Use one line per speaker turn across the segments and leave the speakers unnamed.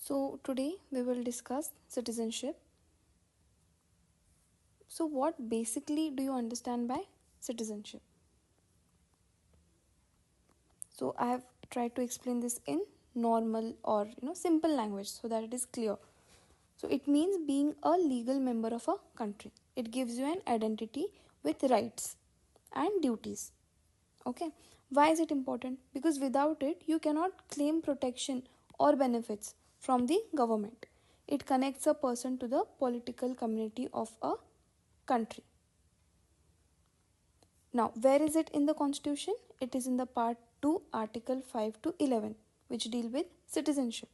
So today we will discuss citizenship. So what basically do you understand by citizenship? So I have tried to explain this in normal or simple language so that it is clear. So it means being a legal member of a country. It gives you an identity with rights and duties. Okay. Why is it important? Because without it you cannot claim protection or benefits from the government. It connects a person to the political community of a country. Now, where is it in the constitution? It is in the part 2, article 5 to 11, which deal with citizenship.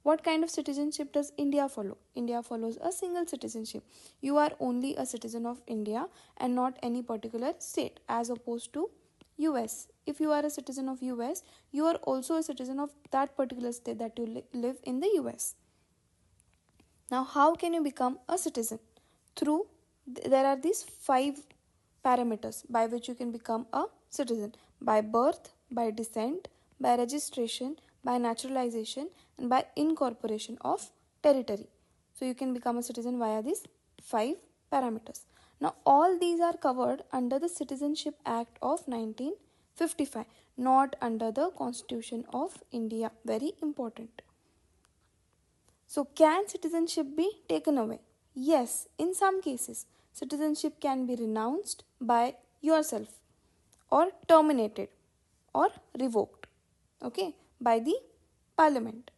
What kind of citizenship does India follow? India follows a single citizenship. You are only a citizen of India and not any particular state, as opposed to US. If you are a citizen of US, you are also a citizen of that particular state that you live in the US. Now, how can you become a citizen? There are these 5 parameters by which you can become a citizen: by birth, by descent, by registration, by naturalization, and by incorporation of territory. So you can become a citizen via these 5 parameters. Now all these are covered under the Citizenship Act of 1955, not under the Constitution of India. Very important. So can citizenship be taken away? Yes, in some cases citizenship can be renounced by yourself or terminated or revoked, okay, by the parliament.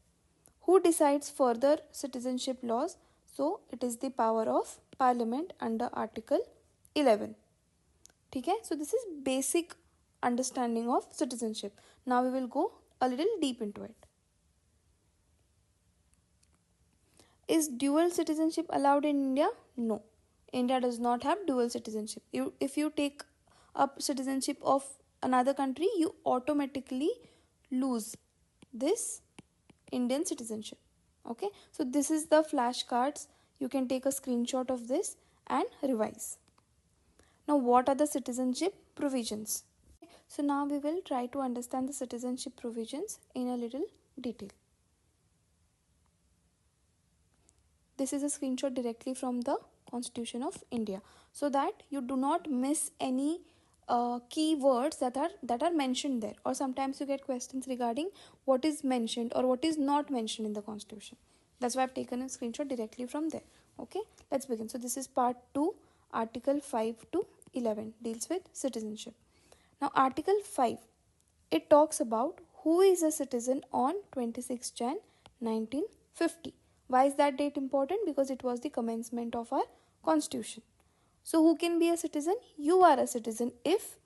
Who decides further citizenship laws? So it is the power of parliament under article 11. Okay, so this is basic understanding of citizenship. Now we will go a little deep into it. Is dual citizenship allowed in India? No. India does not have dual citizenship. If you take up citizenship of another country, you automatically lose this Indian citizenship. Okay, so this is the flashcards. You can take a screenshot of this and revise. Now, what are the citizenship provisions? So now we will try to understand the citizenship provisions in a little detail. This is a screenshot directly from the Constitution of India, so that you do not miss any key words that are mentioned there, or sometimes you get questions regarding what is mentioned or what is not mentioned in the Constitution. That's why I've taken a screenshot directly from there. Okay, let's begin. So this is part 2, article 5 to 11, deals with citizenship. Now article 5, it talks about who is a citizen on 26 Jan 1950. Why is that date important? Because it was the commencement of our constitution. So who can be a citizen? You are a citizen if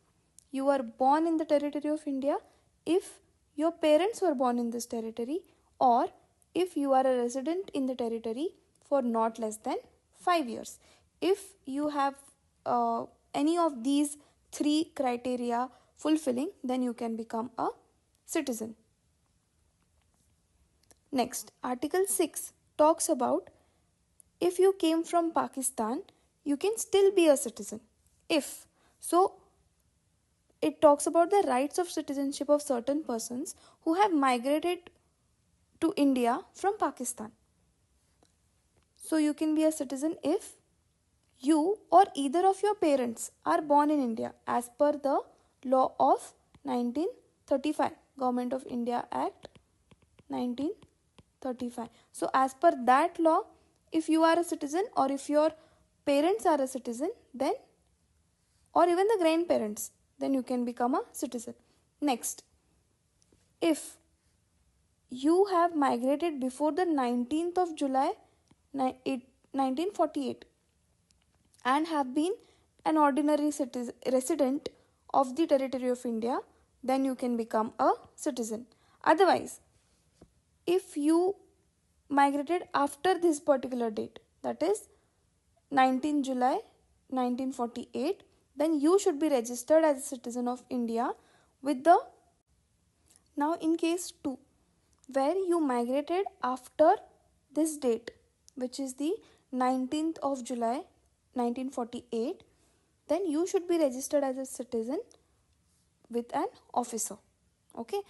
you are born in the territory of India, if your parents were born in this territory, or if you are a resident in the territory for not less than 5 years. If you have any of these 3 criteria fulfilling, then you can become a citizen. Next, article 6 talks about if you came from Pakistan, you can still be a citizen. If so, it talks about the rights of citizenship of certain persons who have migrated to India from Pakistan. So you can be a citizen if you or either of your parents are born in India as per the law of 1935, Government of India Act 1935. So as per that law, if you are a citizen or if your parents are a citizen, then, or even the grandparents, then you can become a citizen. Next, if you have migrated before the 19th of July 1948 and have been an ordinary resident of the territory of India, then you can become a citizen. Otherwise, if you migrated after this particular date, that is 19 July 1948, then you should be registered as a citizen of India with the... Now in case 2, where you migrated after this date, which is the 19th of July 1948, then you should be registered as a citizen with an officer. Okay,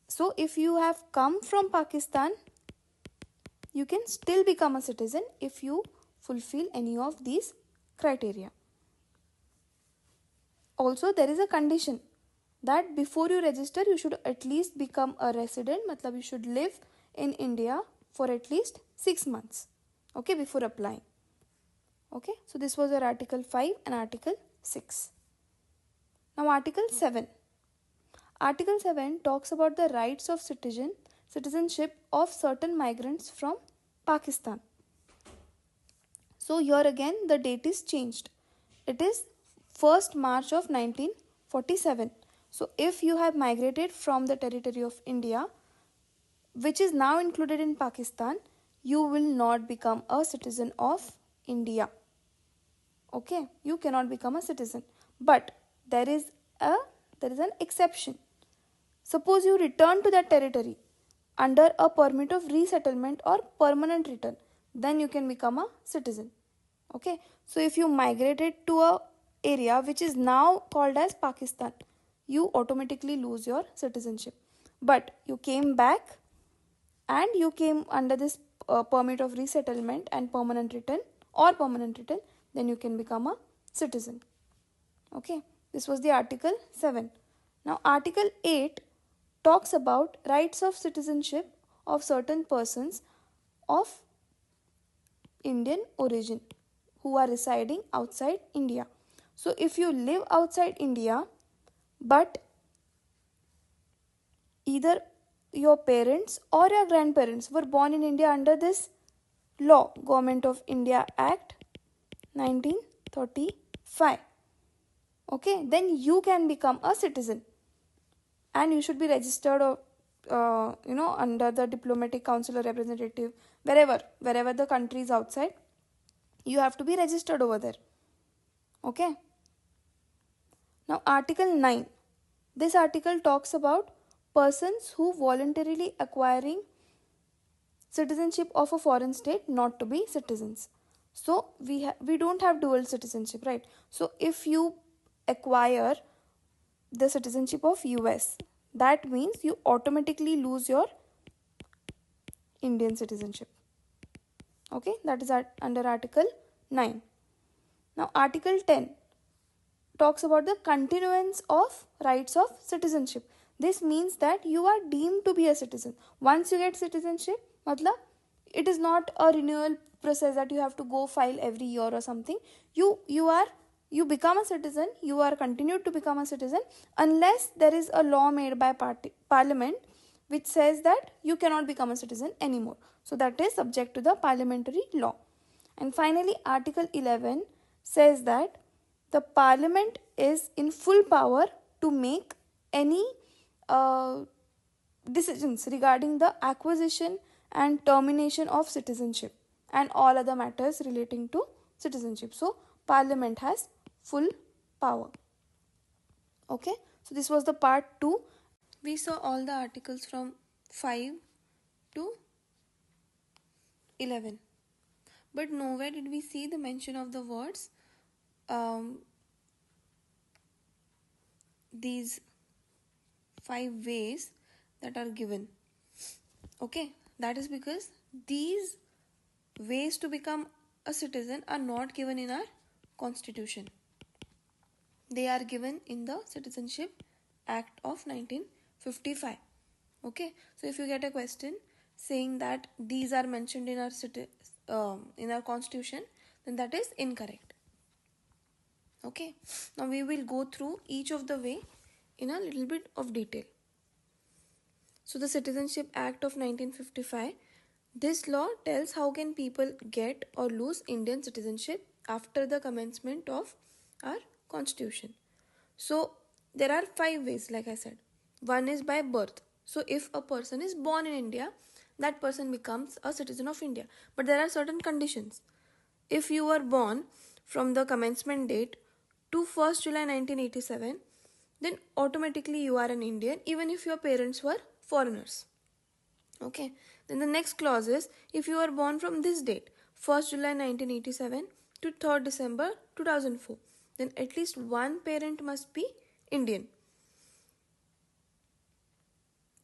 so if you have come from Pakistan you can still become a citizen if you fulfill any of these criteria. Also, there is a condition that before you register, you should at least become a resident, matlab you should live in India for at least 6 months, okay, before applying. Okay, so this was your Article 5 and Article 6. Now Article 7. Article 7 talks about the rights of citizenship of certain migrants from Pakistan. So here again the date is changed. It is 1st March of 1947. So if you have migrated from the territory of India, which is now included in Pakistan, you will not become a citizen of India. Okay, you cannot become a citizen. But there is an exception. Suppose you return to that territory under a permit of resettlement or permanent return, then you can become a citizen. Okay, so if you migrated to a area which is now called as Pakistan, you automatically lose your citizenship. But you came back and you came under this permit of resettlement and permanent return, then you can become a citizen. Okay, this was the Article 7. Now Article 8 talks about rights of citizenship of certain persons of Indian origin who are residing outside India. So if you live outside India, but either your parents or your grandparents were born in India under this law, Government of India Act 1935, okay, then you can become a citizen. And you should be registered under the diplomatic council or representative, wherever the country is outside, you have to be registered over there. Okay. Now Article 9. This article talks about persons who voluntarily acquiring citizenship of a foreign state not to be citizens. So we don't have dual citizenship, right? So if you acquire the citizenship of US, that means you automatically lose your Indian citizenship. Okay, that is under Article 9. Now Article 10 talks about the continuance of rights of citizenship. This means that you are deemed to be a citizen. Once you get citizenship, matlab, it is not a renewal process that you have to go file every year or something. You become a citizen, you are continued to become a citizen unless there is a law made by parliament which says that you cannot become a citizen anymore. So that is subject to the parliamentary law. And finally, Article 11 says that the parliament is in full power to make any decisions regarding the acquisition and termination of citizenship and all other matters relating to citizenship. So parliament has full power. Okay, so this was the part 2. We saw all the articles from 5 to 11, but nowhere did we see the mention of the words these 5 ways that are given. Okay, that is because these ways to become a citizen are not given in our constitution. They are given in the Citizenship Act of 1955. Okay, so if you get a question saying that these are mentioned in our constitution, then that is incorrect. Okay, now we will go through each of the way in a little bit of detail. So the Citizenship Act of 1955, this law tells how can people get or lose Indian citizenship after the commencement of our constitution. So there are 5 ways, like I said. One is by birth. So if a person is born in India, that person becomes a citizen of India. But there are certain conditions. If you were born from the commencement date to 1st July 1987, then automatically you are an Indian even if your parents were foreigners. Okay. Then the next clause is if you are born from this date, 1st July 1987 to 3rd December 2004, then at least one parent must be Indian.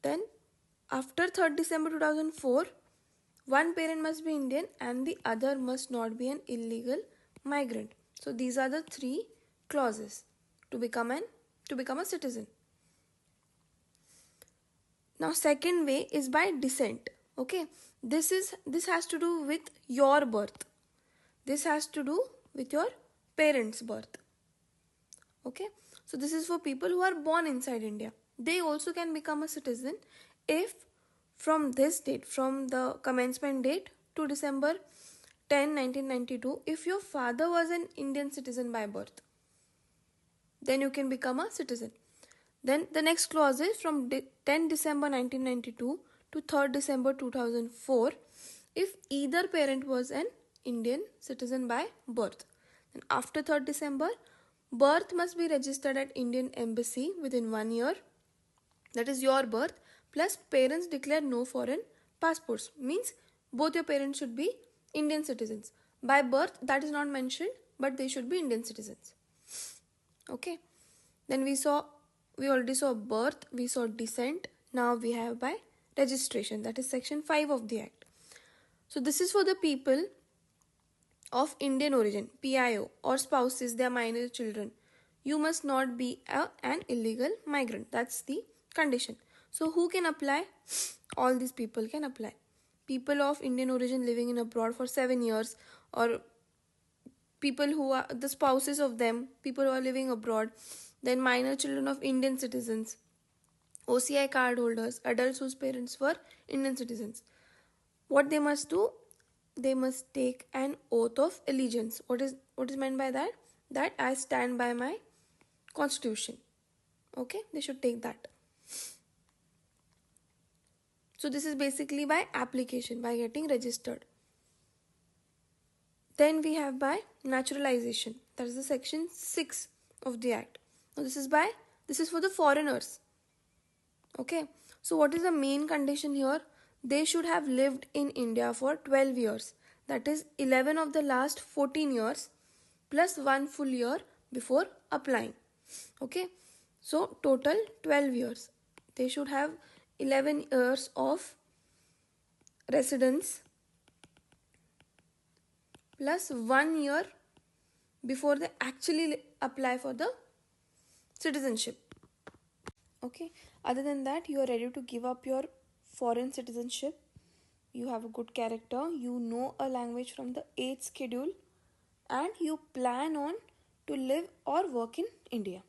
Then after 3rd December 2004, One parent must be Indian and the other must not be an illegal migrant. So these are the 3 clauses to become a citizen. Now second way is by descent. Okay, this has to do with your birth. This has to do with your parents' birth. Okay, so this is for people who are born inside India. They also can become a citizen if from this date, from the commencement date to December 10, 1992, if your father was an Indian citizen by birth, then you can become a citizen. Then the next clause is from 10 December 1992 to 3rd December 2004, if either parent was an Indian citizen by birth. And after 3rd December, birth must be registered at Indian Embassy within 1 year. That is your birth, plus parents declare no foreign passports. Means both your parents should be Indian citizens. By birth, that is not mentioned, but they should be Indian citizens. Okay. Then we already saw birth, we saw descent. Now we have by registration. That is section 5 of the Act. So this is for the people of Indian origin, PIO, or spouses, their minor children. You must not be an illegal migrant. That's the condition. So who can apply? All these people can apply. People of Indian origin living in abroad for 7 years, or people who are the spouses of them, people who are living abroad, then minor children of Indian citizens, OCI card holders, adults whose parents were Indian citizens. What they must do? They must take an oath of allegiance. What is meant by that? That I stand by my constitution. Okay, they should take that. So this is basically by application, by getting registered. Then we have by naturalization. That is the section 6 of the Act. Now this is for the foreigners. Okay, so what is the main condition here? They should have lived in India for 12 years. That is 11 of the last 14 years plus 1 full year before applying. Okay, so total 12 years. They should have 11 years of residence plus 1 year before they actually apply for the citizenship. Okay, other than that, you are ready to give up your foreign citizenship. You have a good character, you know a language from the 8th schedule, and you plan on to live or work in India.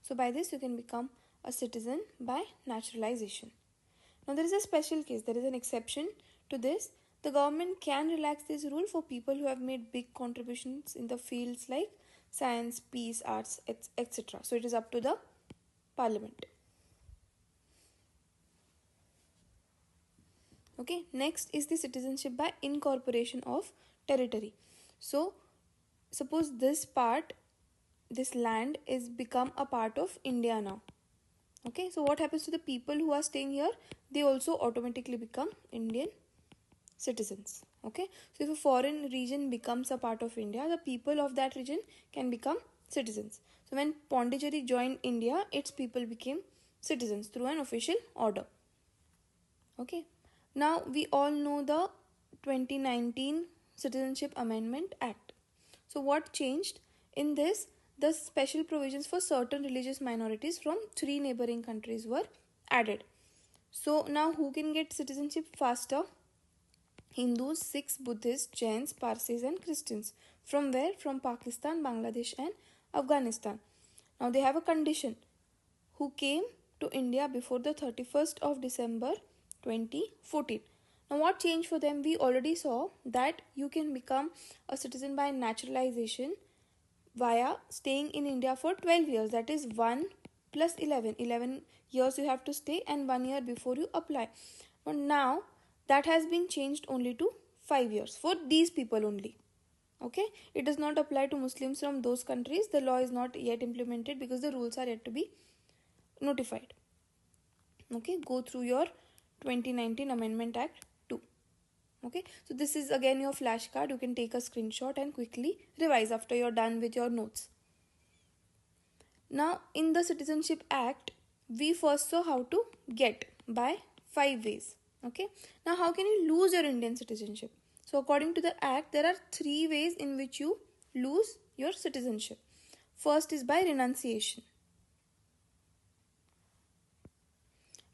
So by this you can become a citizen by naturalization. Now there is a special case, there is an exception to this. The government can relax this rule for people who have made big contributions in the fields like science, peace, arts, etc. So it is up to the Parliament. Okay, next is the citizenship by incorporation of territory. So suppose this land is become a part of India now. Okay, so what happens to the people who are staying here? They also automatically become Indian citizens. Okay, so if a foreign region becomes a part of India, the people of that region can become citizens. So when Pondicherry joined India, its people became citizens through an official order. Okay, now we all know the 2019 Citizenship Amendment Act. So what changed? In this, the special provisions for certain religious minorities from 3 neighboring countries were added. So now who can get citizenship faster? Hindus, Sikhs, Buddhists, Jains, Parsis and Christians. From where? From Pakistan, Bangladesh and Afghanistan. Now they have a condition. Who came to India before the 31st of December 2014. Now what changed for them? We already saw that you can become a citizen by naturalization via staying in India for 12 years. That is 1 plus 11. 11 years you have to stay and 1 year before you apply. But now that has been changed only to 5 years for these people only. Okay, it does not apply to Muslims from those countries. The law is not yet implemented because the rules are yet to be notified. Okay, go through your 2019 Amendment Act 2. Okay, so this is again your flashcard. You can take a screenshot and quickly revise after you're done with your notes. Now in the Citizenship Act, we first saw how to get by 5 ways. Okay. Now, how can you lose your Indian citizenship? So, according to the Act, there are 3 ways in which you lose your citizenship. First is by renunciation.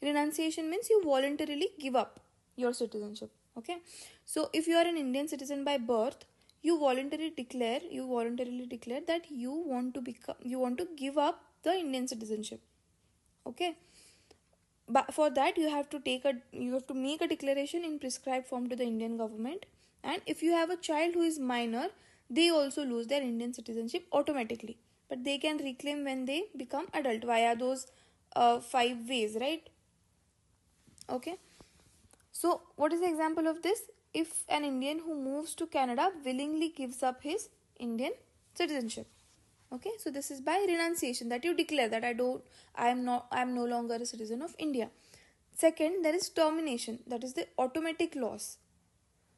Renunciation means you voluntarily give up your citizenship. Okay. So, if you are an Indian citizen by birth, you voluntarily declare that you want to give up the Indian citizenship. Okay. But for that you have to make a declaration in prescribed form to the Indian government. And if you have a child who is minor, they also lose their Indian citizenship automatically, but they can reclaim when they become adult via those 5 ways, right? Okay. So what is the example of this? If an Indian who moves to Canada willingly gives up his Indian citizenship. Okay, so this is by renunciation, that you declare that I am no longer a citizen of India. Second, there is termination, that is the automatic loss.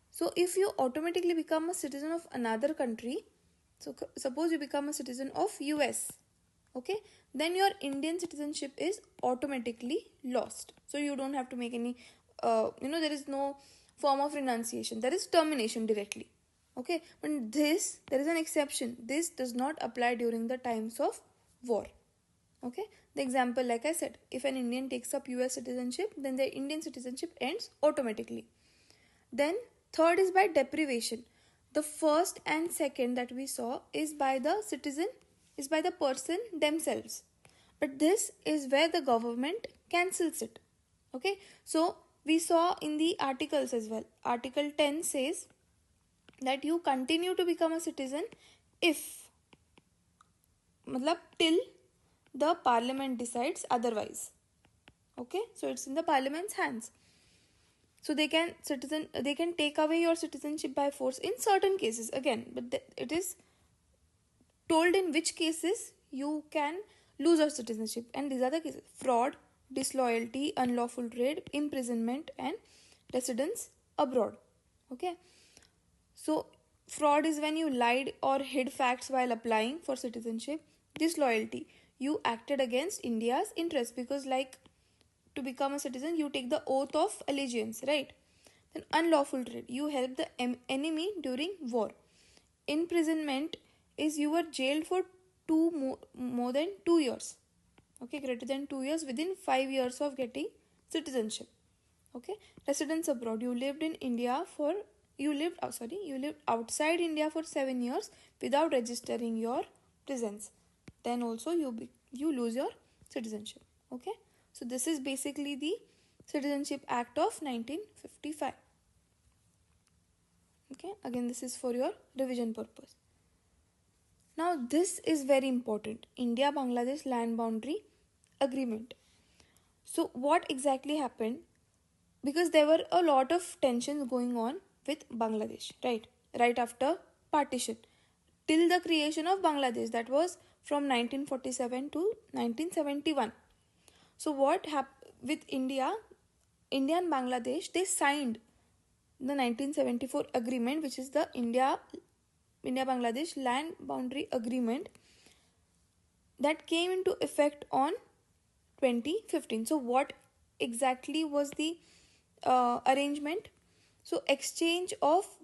So if you automatically become a citizen of another country, so suppose you become a citizen of US, okay, then your Indian citizenship is automatically lost. So you don't have to make any, there is no form of renunciation, there is termination directly. Okay, but there is an exception. This does not apply during the times of war. Okay, the example, like I said, if an Indian takes up US citizenship, then their Indian citizenship ends automatically. Then third is by deprivation. The first and second that we saw is by the person themselves. But this is where the government cancels it. Okay, so we saw in the articles as well. Article 10 says that you continue to become a citizen if till the parliament decides otherwise. Okay, so it's in the parliament's hands. So they can take away your citizenship by force in certain cases again, but it is told in which cases you can lose your citizenship, and these are the cases: fraud, disloyalty, unlawful trade, imprisonment, and residence abroad. Okay. So, fraud is when you lied or hid facts while applying for citizenship. Disloyalty, you acted against India's interest, because like to become a citizen, you take the oath of allegiance, right? Then unlawful trade, you help the enemy during war. Imprisonment is you were jailed for more than 2 years. Okay, greater than 2 years within 5 years of getting citizenship. Okay, residence abroad, you lived outside India for 7 years without registering your presence. Then also you lose your citizenship. Okay, so this is basically the Citizenship Act of 1955. Okay, again this is for your revision purpose. Now this is very important, India-Bangladesh Land Boundary Agreement. So what exactly happened? Because there were a lot of tensions going on with Bangladesh, right after partition, till the creation of Bangladesh, that was from 1947 to 1971. So what happened with India and Bangladesh, they signed the 1974 agreement, which is the India-Bangladesh Land Boundary Agreement, that came into effect on 2015. So what exactly was the arrangement? So exchange of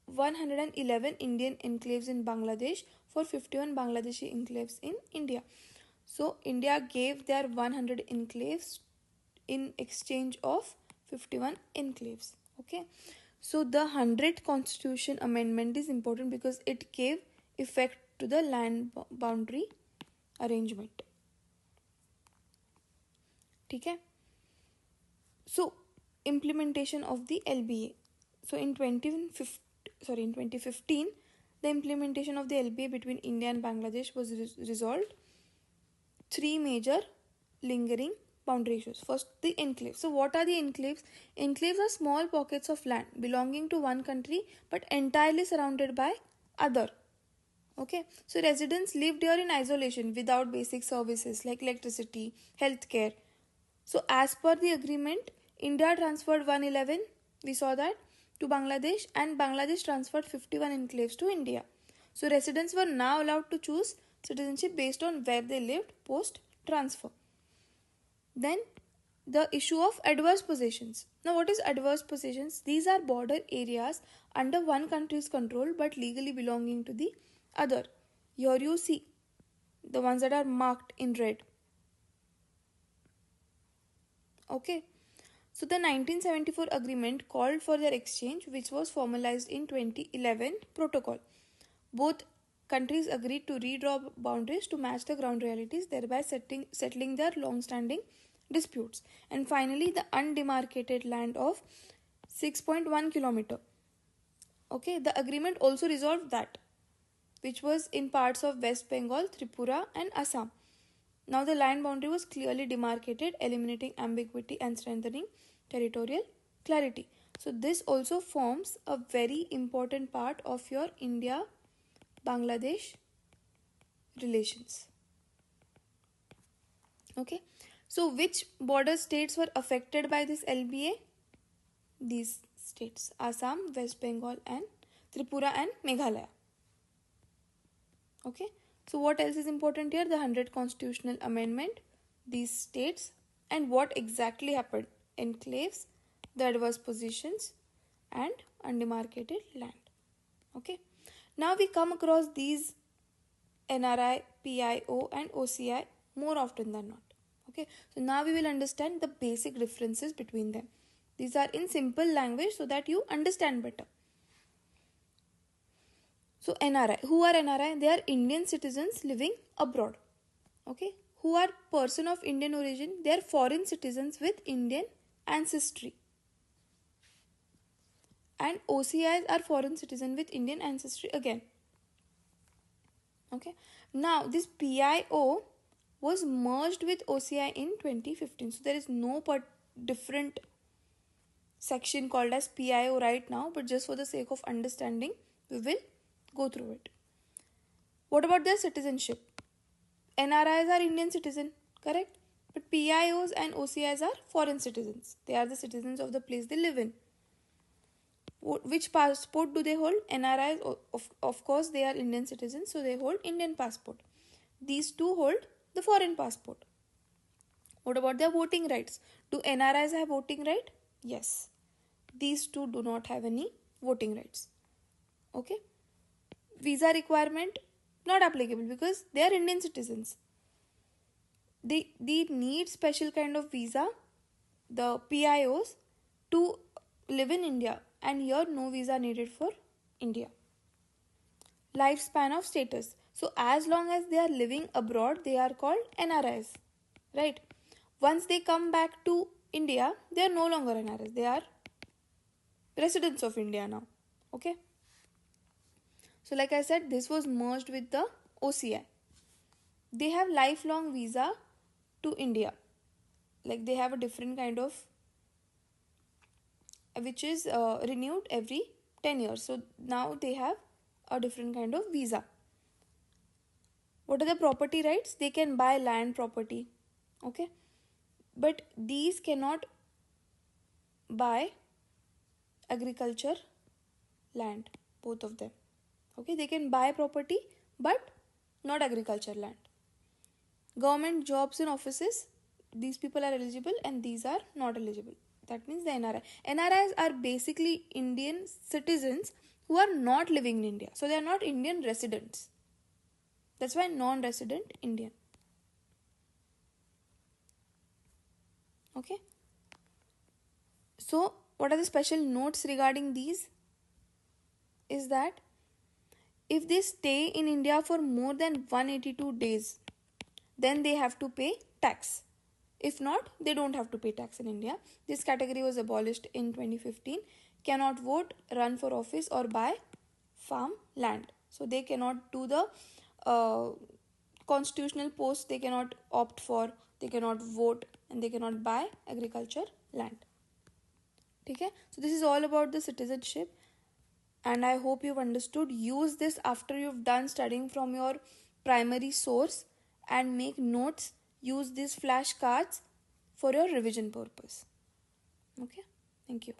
111 Indian enclaves in Bangladesh for 51 Bangladeshi enclaves in India. So India gave their 100 enclaves in exchange of 51 enclaves. Okay, so the 100th Constitution Amendment is important because it gave effect to the land boundary arrangement. Okay. So implementation of the LBA. So in 2015, the implementation of the LBA between India and Bangladesh was resolved. 3 major lingering boundary issues. First, the enclaves. So what are the enclaves? Enclaves are small pockets of land belonging to one country but entirely surrounded by other. Okay, so residents lived here in isolation without basic services like electricity, healthcare. So as per the agreement, India transferred 111, we saw that, to Bangladesh, and Bangladesh transferred 51 enclaves to India. So residents were now allowed to choose citizenship based on where they lived post transfer. Then the issue of adverse possessions. Now, what is adverse possessions? These are border areas under one country's control but legally belonging to the other. Here you see the ones that are marked in red. Okay. So the 1974 agreement called for their exchange, which was formalized in 2011 protocol. Both countries agreed to redraw boundaries to match the ground realities, thereby settling their long-standing disputes. And finally, the undemarcated land of 6.1 kilometer. Okay, the agreement also resolved that, which was in parts of West Bengal, Tripura and Assam. Now the land boundary was clearly demarcated, eliminating ambiguity and strengthening territorial clarity. So this also forms a very important part of your India-Bangladesh relations. Okay. So which border states were affected by this LBA? These states: Assam, West Bengal and Tripura and Meghalaya. Okay. So what else is important here? The 100th constitutional amendment, these states, and what exactly happened: enclaves, the adverse positions and undemarcated land. Okay. Now we come across these NRI, PIO and OCI more often than not. Okay. So now we will understand the basic differences between them. These are in simple language so that you understand better. So NRI, who are NRI? They are Indian citizens living abroad. Okay. Who are person of Indian origin? They are foreign citizens with Indian ancestry. And OCIs are foreign citizen with Indian ancestry again. Okay. Now this PIO was merged with OCI in 2015. So there is no different section called as PIO right now, but just for the sake of understanding, we will go through it. What about their citizenship? NRIs are Indian citizen, correct? But PIOs and OCIs are foreign citizens. They are the citizens of the place they live in. Which passport do they hold? NRIs, of course, they are Indian citizens, so they hold Indian passport. These two hold the foreign passport. What about their voting rights? Do NRIs have voting right? Yes. These two do not have any voting rights. Okay. Visa requirement not applicable because they are Indian citizens. They need special kind of visa, the PIOs, to live in India, and here no visa needed for India. Lifespan of status. So as long as they are living abroad, they are called NRIs, right? Once they come back to India, they are no longer NRIs. They are residents of India now. Okay. So like I said, this was merged with the OCI. They have lifelong visa to India. Like they have a different kind of, which is renewed every 10 years. So now they have a different kind of visa. What are the property rights? They can buy land property. Okay. But these cannot buy agriculture land, both of them. Okay. They can buy property but not agriculture land. Government jobs and offices, these people are eligible and these are not eligible. That means the NRI. NRIs are basically Indian citizens who are not living in India. So they are not Indian residents. That's why non-resident Indian. Okay. So what are the special notes regarding these? Is that if they stay in India for more than 182 days, then they have to pay tax. If not, they don't have to pay tax in India. This category was abolished in 2015. Cannot vote, run for office or buy farm land. So they cannot do the constitutional posts, they cannot opt for, they cannot vote and they cannot buy agriculture land. Okay? So this is all about the citizenship and I hope you've understood. Use this after you've done studying from your primary source and make notes. Use these flashcards for your revision purpose. Okay? Thank you.